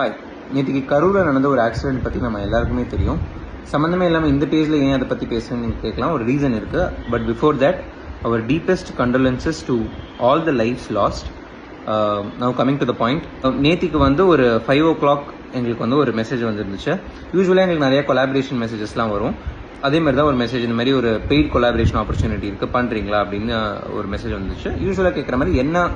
Hi, நேற்றுக்கு கரூரில் நடந்த ஒரு ஆக்சிடென்ட் பற்றி நம்ம எல்லாருக்குமே தெரியும். சம்மந்தமே இல்லாமல் இந்த பேஜில் ஏன் அதை பற்றி பேசுன்னு நீங்கள் கேட்கலாம். ஒரு ரீசன் இருக்குது. But before that, our deepest condolences to all the lifes lost. Now coming to the point. நேற்றுக்கு வந்து ஒரு 5 o'clock எங்களுக்கு வந்து ஒரு மெசேஜ் வந்துருந்துச்சு. யூஸ்வலாக எங்களுக்கு நிறைய கொலாபரேஷன் மெசேஜஸ்லாம் வரும். அதே மாதிரி தான் ஒரு மெசேஜ், இந்த மாதிரி ஒரு பெய்ட் கொலாபரேஷன் ஆப்பர்ச்சுனிட்டி இருக்குது, பண்ணுறீங்களா அப்படின்னு ஒரு மெசேஜ் வந்துச்சு. யூஸ்வலாக கேட்குற மாதிரி என்ன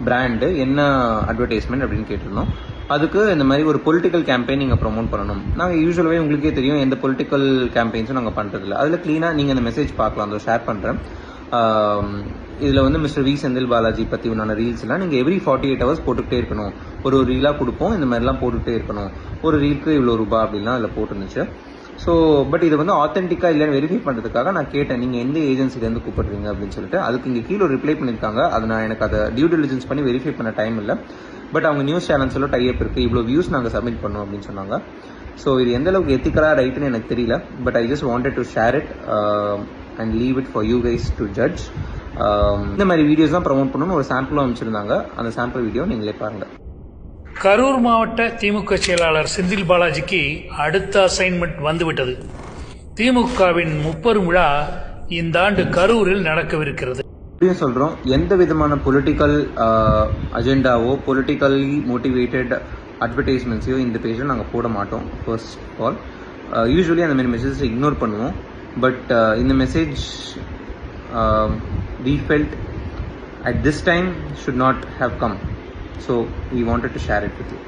பிராண்டு, என்ன அட்வர்டைஸ்மெண்ட் அப்படின்னு கேட்டிருந்தோம். அதுக்கு இந்த மாதிரி ஒரு பொலிட்டிக்கல் கேம்பெயின் நீங்கள் ப்ரொமோட் பண்ணணும். நாங்கள் யூஸ்வலாகவே உங்களுக்கே தெரியும் எந்த பொலிட்டிக்கல் கேம்பெயின்ஸும் நாங்கள் பண்ணுறதில்ல. அதில் க்ளீனாக நீங்கள் அந்த மெசேஜ் பார்க்கலாம், அதை ஷேர் பண்ணுறேன். இதில் வந்து மிஸ்டர் வி செந்தில் பாலாஜி பற்றி உண்டான ரீல்ஸ்லாம் நீங்கள் எவ்ரி 48 hours போட்டுக்கிட்டே இருக்கணும். ஒரு ரீலாக கொடுப்போம், இந்த மாதிரிலாம் போட்டுக்கிட்டே இருக்கணும். ஒரு ரீலுக்கு இவ்வளோ ரூபா அப்படின்லாம் அதில் போட்டுருந்துச்சு. ஸோ பட் இது வந்து ஆத்தென்டிக்காக இல்லைன்னு வெரிஃபை பண்ணுறதுக்காக நான் கேட்டேன், நீங்கள் எந்த ஏஜென்சிலேருந்து கூப்பிடுறீங்க அப்படின்னு சொல்லிட்டு. அதுக்கு இங்கே கீழே ஒரு ரிப்ளை பண்ணியிருக்காங்க. அதை எனக்கு அதை டியூ டிலிஜென்ஸ் பண்ணி வெரிஃபை பண்ண டைம் இல்லை. பட் அவங்க நியூஸ் சேனல்ஸில் டைப் இருக்குது, இவ்வளோ வியூஸ் நாங்கள் சப்மிட் பண்ணோம் அப்படின்னு சொன்னாங்க. ஸோ இது எந்த அளவுக்கு எத்திக்கலாக ரைட்டுன்னு எனக்கு தெரியல. But I just wanted to share it and leave it for you guys to judge. இந்த மாதிரி வீடியோஸ் தான் ப்ரமோட் பண்ணணும்னு ஒரு சாம்பிளும் அமைச்சிருந்தாங்க. அந்த சாம்பிள் வீடியோ நீங்களே பாருங்கள். கரூர் மாவட்ட திமுக செயலாளர் செந்தில் பாலாஜிக்கு அடுத்த அசைன்மெண்ட் வந்துவிட்டது. திமுகவின் 30 விழா இந்த ஆண்டு கரூரில் நடக்கவிருக்கிறது. சொல்றோம், எந்த விதமான பொலிட்டிக்கல் அஜெண்டாவோ பொலிட்டிக்கலி மோட்டிவேட்டட் அட்வர்டைஸ்மெண்ட்ஸையோ இந்த பேஜில் நாங்கள் போட மாட்டோம். ஃபர்ஸ்ட் ஆஃப் ஆல், யூஸ்வலி அந்த மாதிரி மெசேஜஸ் இக்னோர் பண்ணுவோம். பட் இந்த message we felt at this time should not have come, so we wanted to share it with you.